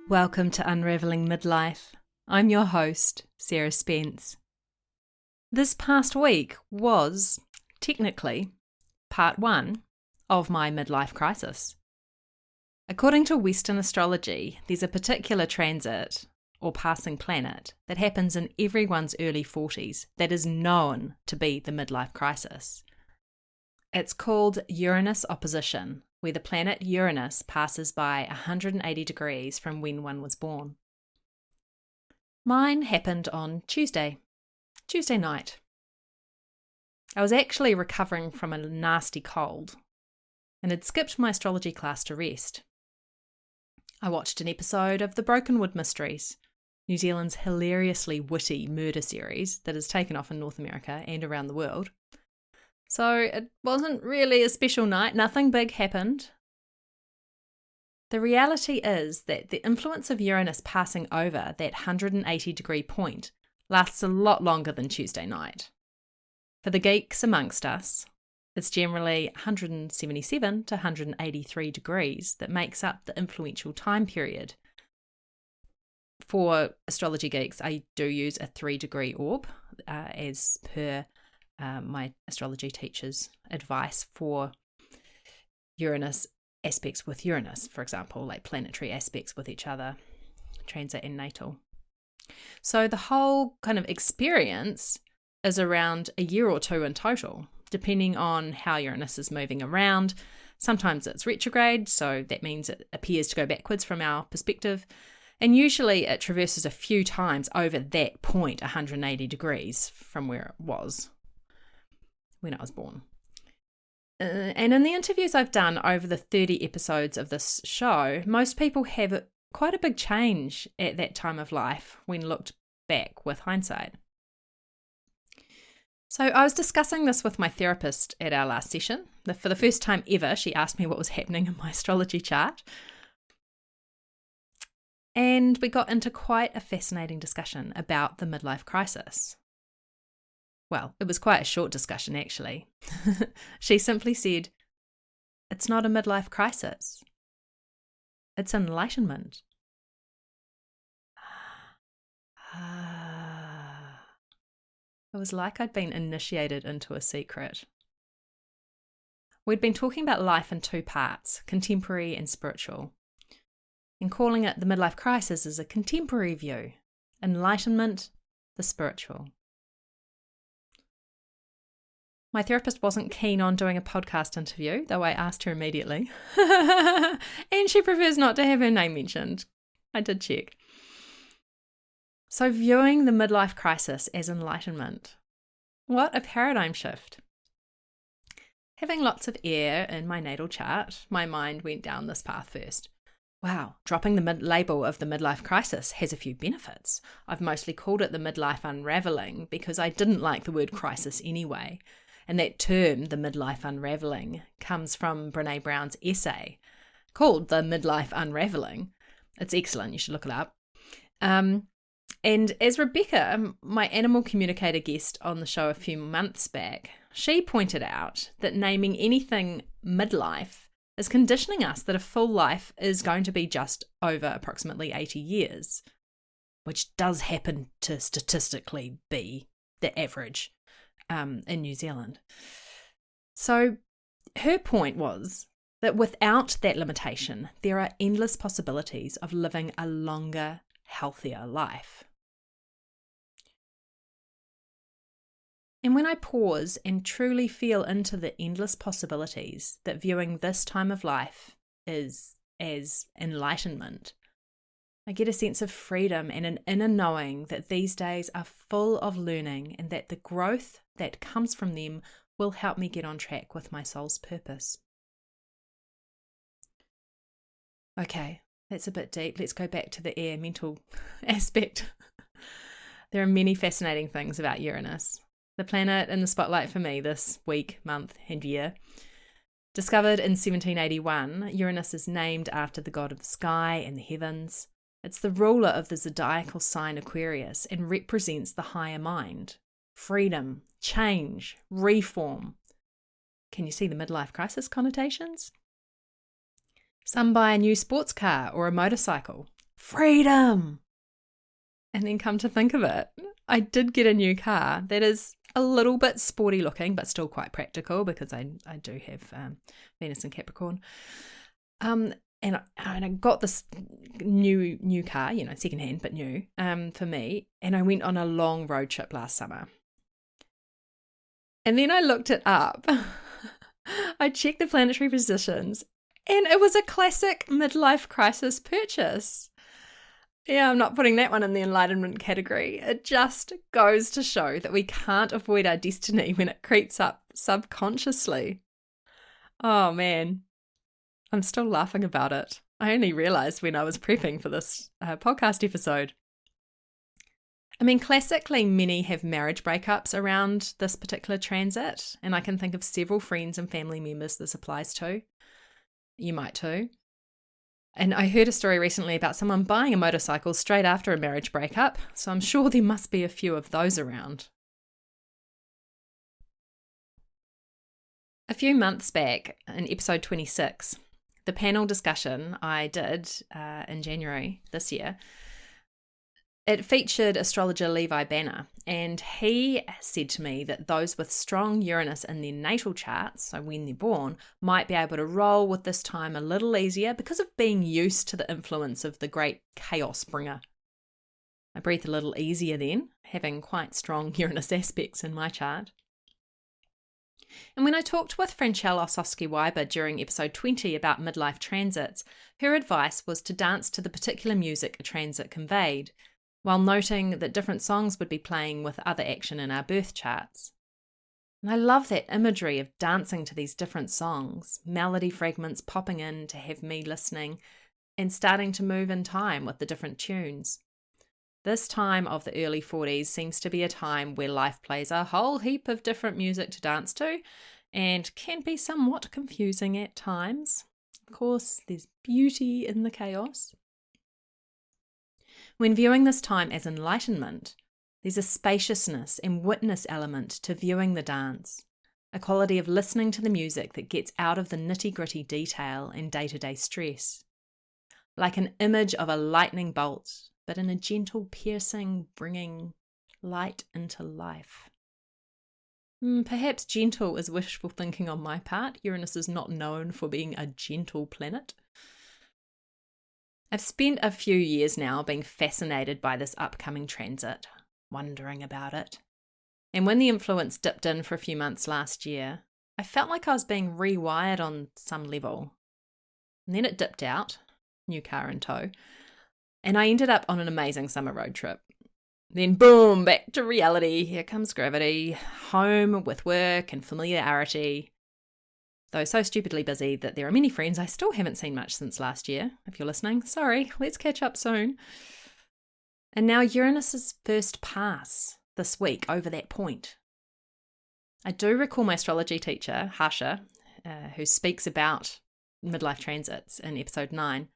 Welcome to Unraveling Midlife. I'm your host, Sarah Spence. This past week was, technically, part 1 of my midlife crisis. According to Western astrology, there's a particular transit, or passing planet, that happens in everyone's early 40s that is known to be the midlife crisis. It's called Uranus Opposition, where the planet Uranus passes by 180 degrees from when one was born. Mine happened on Tuesday night. I was actually recovering from a nasty cold and had skipped my astrology class to rest. I watched an episode of The Brokenwood Mysteries, New Zealand's hilariously witty murder series that has taken off in North America and around the world. So it wasn't really a special night, nothing big happened. The reality is that the influence of Uranus passing over that 180 degree point lasts a lot longer than Tuesday night. For the geeks amongst us, it's generally 177 to 183 degrees that makes up the influential time period. For astrology geeks, I do use a 3-degree orb as per my astrology teacher's advice for Uranus aspects with Uranus, for example, like planetary aspects with each other, transit and natal. So the whole kind of experience is around a year or two in total, depending on how Uranus is moving around. Sometimes it's retrograde, so that means it appears to go backwards from our perspective. And usually it traverses a few times over that point, 180 degrees from where it was when I was born. And in the interviews I've done over the 30 episodes of this show, most people have quite a big change at that time of life when looked back with hindsight. So I was discussing this with my therapist at our last session. For the first time ever, she asked me what was happening in my astrology chart. And we got into quite a fascinating discussion about the midlife crisis. Well, it was quite a short discussion, actually. She simply said, "It's not a midlife crisis. It's enlightenment." It was like I'd been initiated into a secret. We'd been talking about life in 2 parts, contemporary and spiritual. And calling it the midlife crisis is a contemporary view, enlightenment, the spiritual. My therapist wasn't keen on doing a podcast interview, though I asked her immediately. And she prefers not to have her name mentioned. I did check. So viewing the midlife crisis as enlightenment. What a paradigm shift. Having lots of air in my natal chart, my mind went down this path first. Wow, dropping the label of the midlife crisis has a few benefits. I've mostly called it the midlife unraveling because I didn't like the word crisis anyway. And that term, the midlife unraveling, comes from Brené Brown's essay called The Midlife Unraveling. It's excellent. You should look it up. And as Rebecca, my animal communicator guest on the show a few months back, she pointed out that naming anything midlife is conditioning us that a full life is going to be just over approximately 80 years, which does happen to statistically be the average in New Zealand. So her point was that without that limitation, there are endless possibilities of living a longer, healthier life. And when I pause and truly feel into the endless possibilities that viewing this time of life is as enlightenment, I get a sense of freedom and an inner knowing that these days are full of learning and that the growth that comes from them will help me get on track with my soul's purpose. Okay, that's a bit deep. Let's go back to the air mental aspect. There are many fascinating things about Uranus, the planet in the spotlight for me this week, month, and year. Discovered in 1781, Uranus is named after the god of the sky and the heavens. It's the ruler of the zodiacal sign Aquarius and represents the higher mind, freedom, change, reform. Can you see the midlife crisis connotations? Some buy a new sports car or a motorcycle, freedom. And then come to think of it, I did get a new car that is a little bit sporty looking, but still quite practical because I do have Venus and Capricorn. And I got this new car, secondhand, but new, for me. And I went on a long road trip last summer. And then I looked it up. I checked the planetary positions, and it was a classic midlife crisis purchase. Yeah, I'm not putting that one in the enlightenment category. It just goes to show that we can't avoid our destiny when it creeps up subconsciously. Oh man, I'm still laughing about it. I only realised when I was prepping for this podcast episode. I mean, classically, many have marriage breakups around this particular transit, and I can think of several friends and family members this applies to. You might too. And I heard a story recently about someone buying a motorcycle straight after a marriage breakup, so I'm sure there must be a few of those around. A few months back, in episode 26, the panel discussion I did in January this year, it featured astrologer Levi Banner, and he said to me that those with strong Uranus in their natal charts, so when they're born, might be able to roll with this time a little easier because of being used to the influence of the great chaos bringer. I breathe a little easier then, having quite strong Uranus aspects in my chart. And when I talked with Franchelle Osowski-Weiber during episode 20 about midlife transits, her advice was to dance to the particular music a transit conveyed, while noting that different songs would be playing with other action in our birth charts. And I love that imagery of dancing to these different songs, melody fragments popping in to have me listening and starting to move in time with the different tunes. This time of the early 40s seems to be a time where life plays a whole heap of different music to dance to and can be somewhat confusing at times. Of course, there's beauty in the chaos. When viewing this time as enlightenment, there's a spaciousness and witness element to viewing the dance, a quality of listening to the music that gets out of the nitty-gritty detail and day-to-day stress. Like an image of a lightning bolt, but in a gentle piercing, bringing light into life. Perhaps gentle is wishful thinking on my part. Uranus is not known for being a gentle planet. I've spent a few years now being fascinated by this upcoming transit, wondering about it. And when the influence dipped in for a few months last year, I felt like I was being rewired on some level. And then it dipped out, new car in tow, and I ended up on an amazing summer road trip. Then boom, back to reality. Here comes gravity, home with work and familiarity. Though so stupidly busy that there are many friends I still haven't seen much since last year. If you're listening, sorry, let's catch up soon. And now Uranus's first pass this week over that point. I do recall my astrology teacher, Harsha, who speaks about midlife transits in episode 9,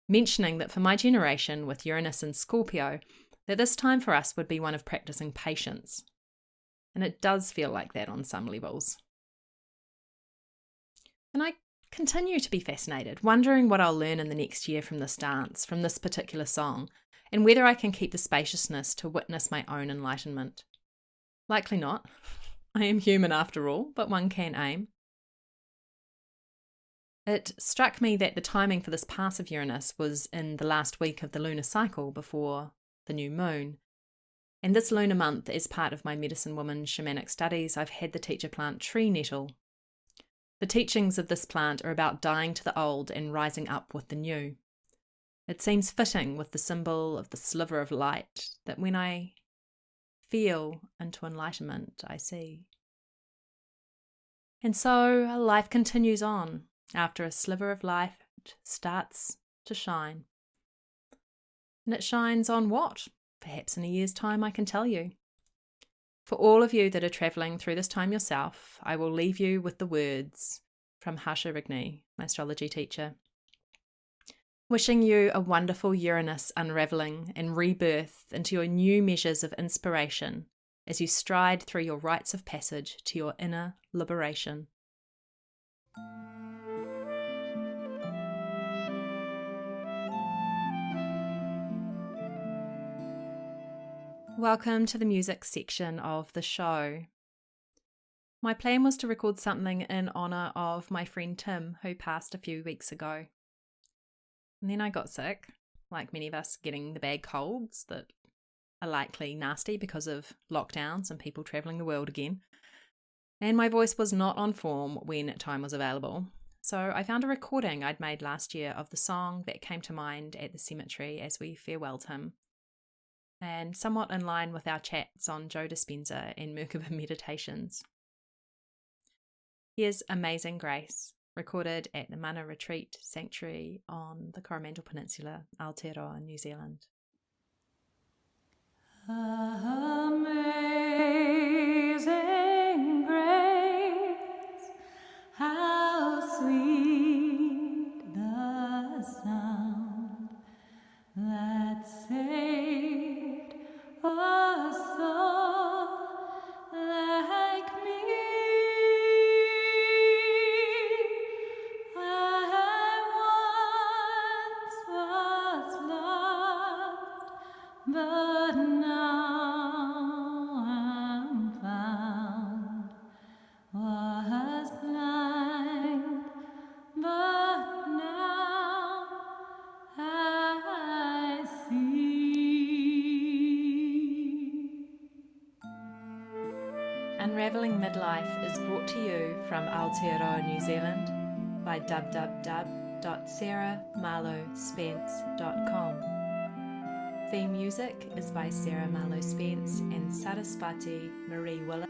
mentioning that for my generation with Uranus and Scorpio, that this time for us would be one of practicing patience. And it does feel like that on some levels. And I continue to be fascinated, wondering what I'll learn in the next year from this dance, from this particular song, and whether I can keep the spaciousness to witness my own enlightenment. Likely not. I am human after all, but one can aim. It struck me that the timing for this pass of Uranus was in the last week of the lunar cycle before the new moon. And this lunar month, as part of my medicine woman shamanic studies, I've had the teacher plant tree nettle. The teachings of this plant are about dying to the old and rising up with the new. It seems fitting with the symbol of the sliver of light that when I feel into enlightenment, I see. And so life continues on after a sliver of light starts to shine. And it shines on what? Perhaps in a year's time I can tell you. For all of you that are travelling through this time yourself, I will leave you with the words from Harsha Rigni, my astrology teacher. Wishing you a wonderful Uranus unraveling and rebirth into your new measures of inspiration as you stride through your rites of passage to your inner liberation. Welcome to the music section of the show. My plan was to record something in honour of my friend Tim, who passed a few weeks ago. And then I got sick, like many of us getting the bad colds that are likely nasty because of lockdowns and people travelling the world again. And my voice was not on form when time was available. So I found a recording I'd made last year of the song that came to mind at the cemetery as we farewelled him, and somewhat in line with our chats on Joe Dispenza and Merkaba Meditations. Here's Amazing Grace, recorded at the Mana Retreat Sanctuary on the Coromandel Peninsula, Aotearoa, New Zealand. Amazing grace, how sweet the sound that saved a soul like me. I once was lost, but now I'm found. Was blind, but now I see. Unraveling Midlife is brought to you from Aotearoa, New Zealand by www.sarahmarlowespence.com. Theme music is by Sarah Marlowe Spence and Saraswati Marie Willis.